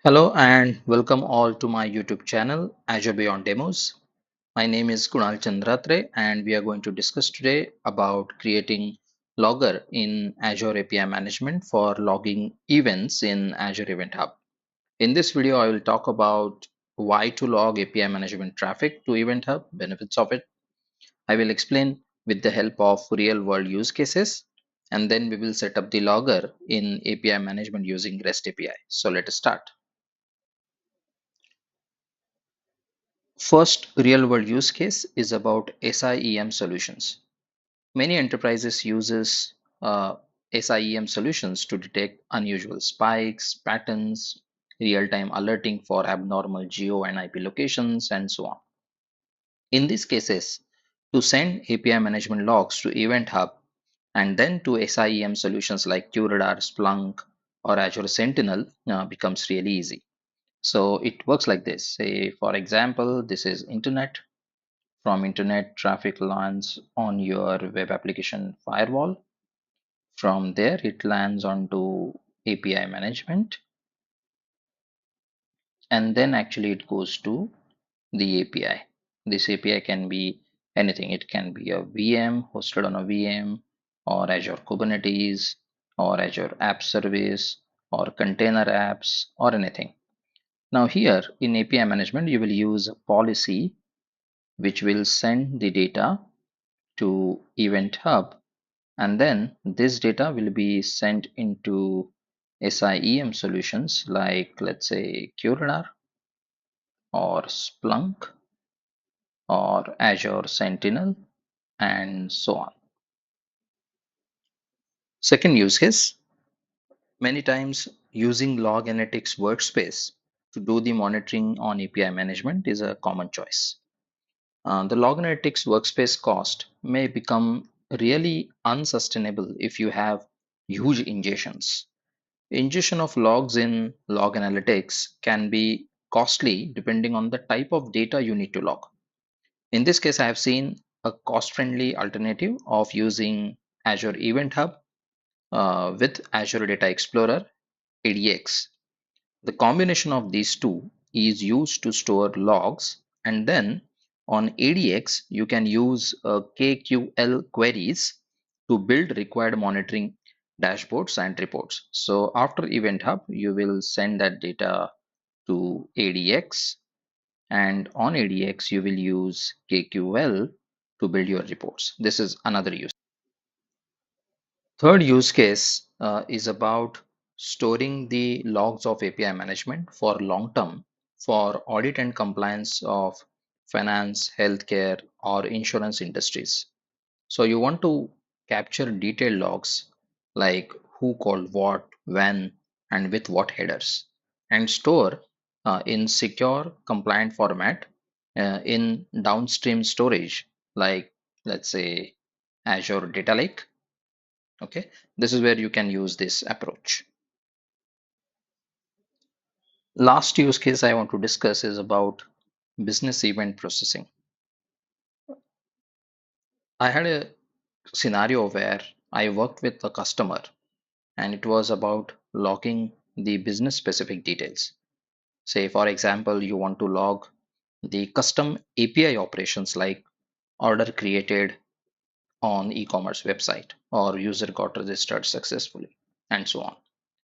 Hello and welcome all to my YouTube channel Azure Beyond Demos. My name is Kunal Chandratre and we are going to discuss today about creating logger in Azure API management for logging events in Azure Event Hub. In this video, I will talk about why to log API management traffic to Event Hub, benefits of it. I will explain with the help of real world use cases, and then we will set up the logger in API management using REST API. So let us start. First real world use case is about SIEM solutions. Many enterprises uses SIEM solutions to detect unusual spikes, patterns, real-time alerting for abnormal geo and IP locations, and so on. In these cases, to send API management logs to Event Hub and then to SIEM solutions like QRadar, Splunk, or Azure Sentinel becomes really easy. So it works like this. Say, for example, this is internet. From internet, traffic lands on your web application firewall. From there, it lands onto API management, and then actually it goes to the API. This API can be anything. It can be a VM hosted on a VM, or Azure Kubernetes, or Azure App Service, or container apps, or anything. Now here in API management, you will use a policy which will send the data to Event Hub, and then this data will be sent into SIEM solutions like, let's say, QRadar or Splunk or Azure Sentinel and so on. Second use case, many times using log analytics workspace to do the monitoring on API management is a common choice. The log analytics workspace cost may become really unsustainable if you have huge ingestions. Ingestion of logs in log analytics can be costly depending on the type of data you need to log. In this case, I have seen a cost-friendly alternative of using Azure Event Hub with Azure Data Explorer ADX. The combination of these two is used to store logs, and then on ADX you can use KQL queries to build required monitoring dashboards and reports. So after Event Hub, you will send that data to ADX, and on ADX you will use KQL to build your reports. This is another use. Third use case is about storing the logs of API management for long term for audit and compliance of finance, healthcare, or insurance industries. So you want to capture detailed logs like who called what, when, and with what headers, and store in secure, compliant format in downstream storage like, let's say, Azure Data Lake. Okay, this is where you can use this approach. Last use case I want to discuss is about business event processing. I had a scenario where I worked with a customer and it was about logging the business specific details. Say, for example, you want to log the custom API operations like order created on e-commerce website or user got registered successfully and so on.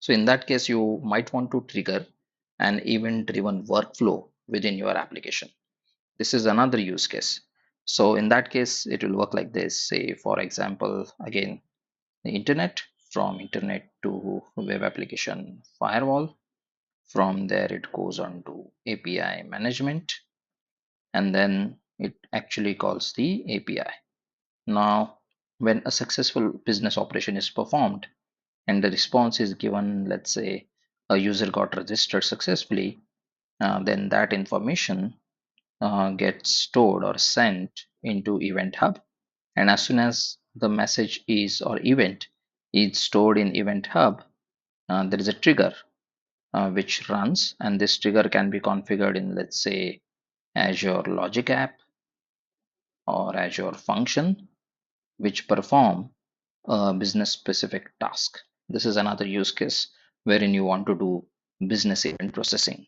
So in that case, you might want to trigger an event-driven workflow within your application. This is another use case. So in that case, it will work like this. Say, for example, again, the internet, from internet to web application firewall. From there, it goes on to API management, and then it actually calls the API. Now, when a successful business operation is performed, and the response is given, let's say a user got registered successfully, then that information gets stored or sent into Event Hub. And as soon as the message is or event is stored in Event Hub, there is a trigger which runs, and this trigger can be configured in, let's say, Azure Logic App or Azure Function, which perform a business specific task. This is another use case wherein you want to do business event processing.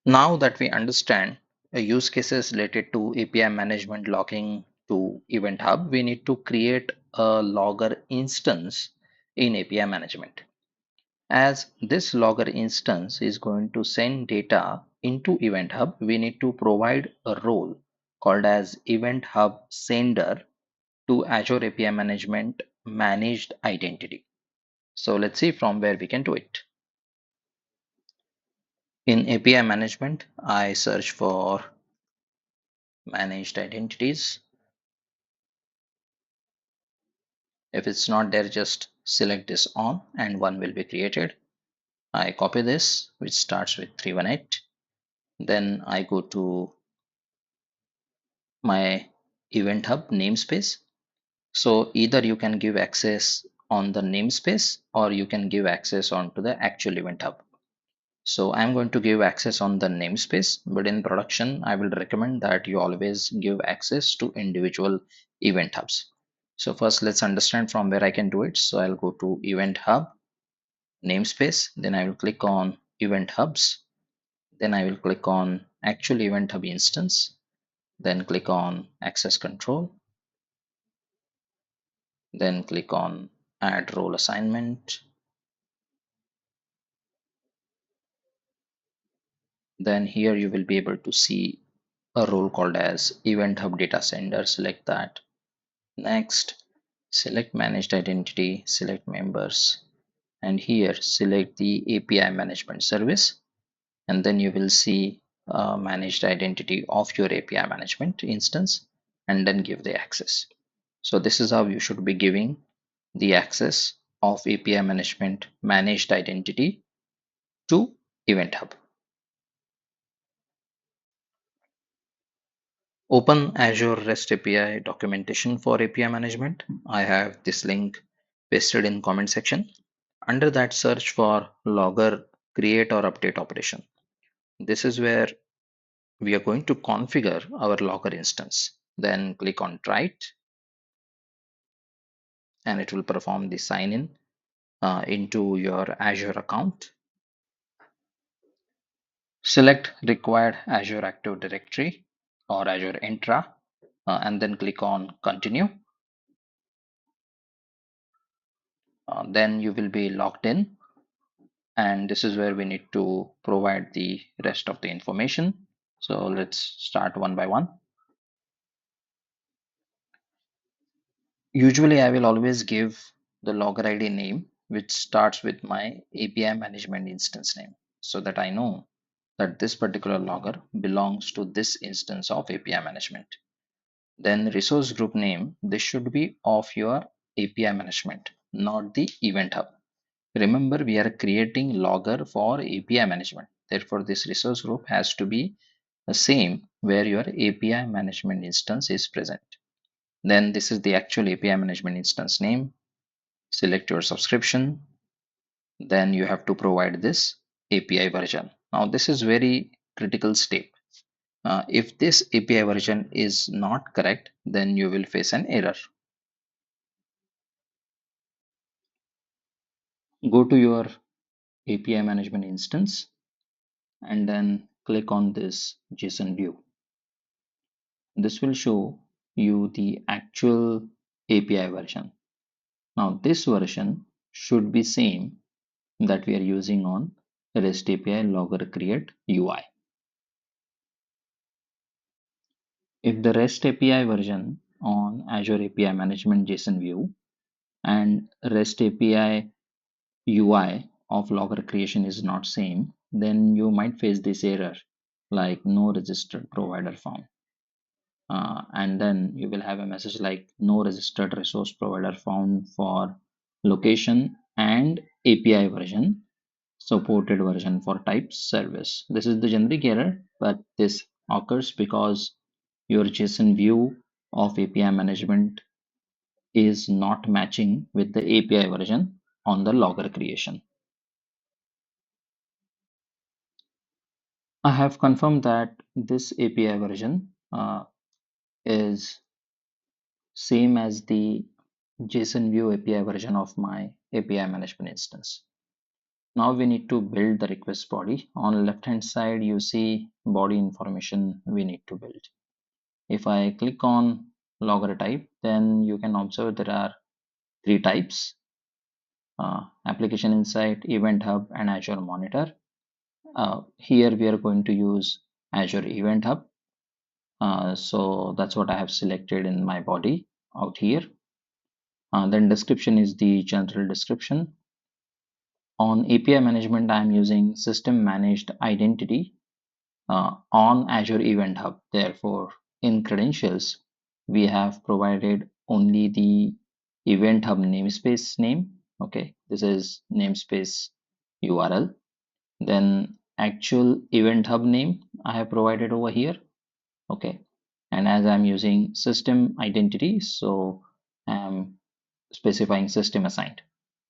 Now that we understand use cases related to API management logging to Event Hub, we need to create a logger instance in API management. As this logger instance is going to send data into Event Hub, we need to provide a role called as Event Hub Sender to Azure API Management Managed Identity. So let's see from where we can do it. In API management, I search for managed identities. If it's not there, just select this on and one will be created. I copy this, which starts with 318. Then I go to my Event Hub namespace. So either you can give access on the namespace or you can give access onto the actual Event Hub. So I'm going to give access on the namespace, but in production, I will recommend that you always give access to individual event hubs. So first let's understand from where I can do it. So I'll go to Event Hub, namespace, then I will click on Event Hubs, then I will click on actual Event Hub instance, then click on Access Control, then click on Add Role Assignment. Then here you will be able to see a role called as Event Hub Data Sender. Select that. Next, select Managed Identity, select Members, and here select the API Management Service, and then you will see Managed Identity of your API Management instance, and then give the access. So this is how you should be giving the access of API Management Managed Identity to Event Hub. Open Azure REST API documentation for API management. I have this link pasted in comment section. Under that, search for logger create or update operation. This is where we are going to configure our logger instance. Then click on try it and it will perform the sign in into your Azure account. Select required Azure Active Directory or Azure Entra and then click on continue. Then you will be logged in, and this is where we need to provide the rest of the information. So let's start one by one. Usually I will always give the logger ID name which starts with my API management instance name, so that I know that this particular logger belongs to this instance of API management. Then resource group name, this should be of your API management, not the event hub. Remember, we are creating logger for API management. Therefore, this resource group has to be the same where your API management instance is present. Then this is the actual API management instance name. Select your subscription. Then you have to provide this API version. Now, this is very critical step. If this API version is not correct, then you will face an error. Go to your API management instance and then click on this JSON view. This will show you the actual API version. Now this version should be same that we are using on REST API logger create UI. If the REST API version on Azure API management JSON view and REST API UI of logger creation is not same, then you might face this error like no registered provider found. And then you will have a message like no registered resource provider found for location and API version, supported version for type service. This is the generic error, but this occurs because your JSON view of API management is not matching with the API version on the logger creation. I have confirmed that this API version is same as the JSON view API version of my API management instance. Now we need to build the request body. On left hand side, you see body information we need to build. If I click on logger type, then you can observe there are three types: application insight, event hub, and Azure monitor. Here we are going to use Azure event hub. So that's what I have selected in my body out here. Then description is the general description. On API management, I'm using system managed identity on Azure Event Hub. Therefore, in credentials, we have provided only the Event Hub namespace name. Okay, this is namespace URL. Then actual Event Hub name I have provided over here. Okay, and as I'm using system identity, so I'm specifying system assigned.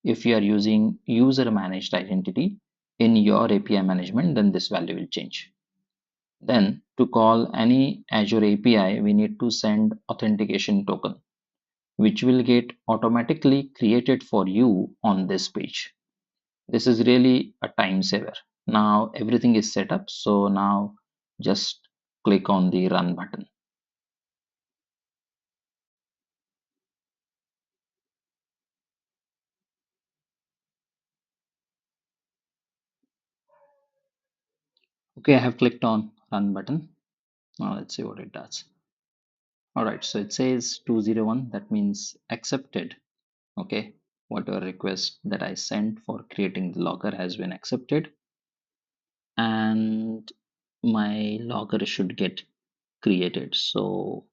If you are using user managed identity in your API management, then this value will change. Then to call any Azure API, we need to send authentication token, which will get automatically created for you on this page. This is really a time saver. Now everything is set up. So now just click on the run button. Okay, I have clicked on run button. Now let's see what it does. All right, so it says 201, that means accepted. Okay, whatever request that I sent for creating the logger has been accepted, and my logger should get created. So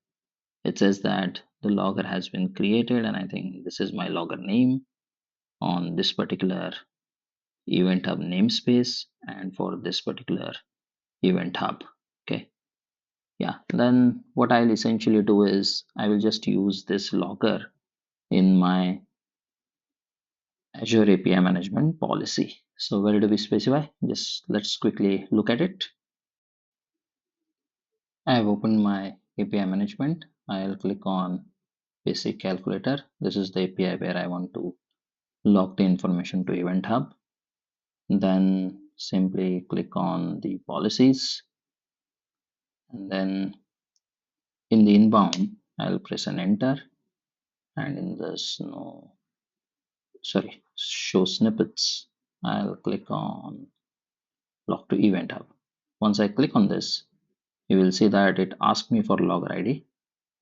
it says that the logger has been created, and I think this is my logger name on this particular event hub namespace and for this particular event hub. Okay, yeah, then what I'll essentially do is I will just use this logger in my Azure API management policy. So where do we specify? Just let's quickly look at it. I have opened my API management. I'll click on basic calculator. This is the API where I want to log the information to Event Hub. Then simply click on the policies, and then in the inbound, I'll press an enter, and in the show snippets, I'll click on log to Event Hub. Once I click on this, you will see that it asks me for logger ID.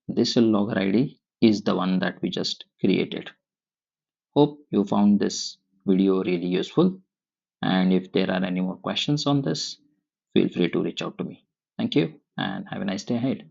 This logger ID is the one that we just created. Hope you found this video really useful. And if there are any more questions on this, feel free to reach out to me. Thank you and have a nice day ahead.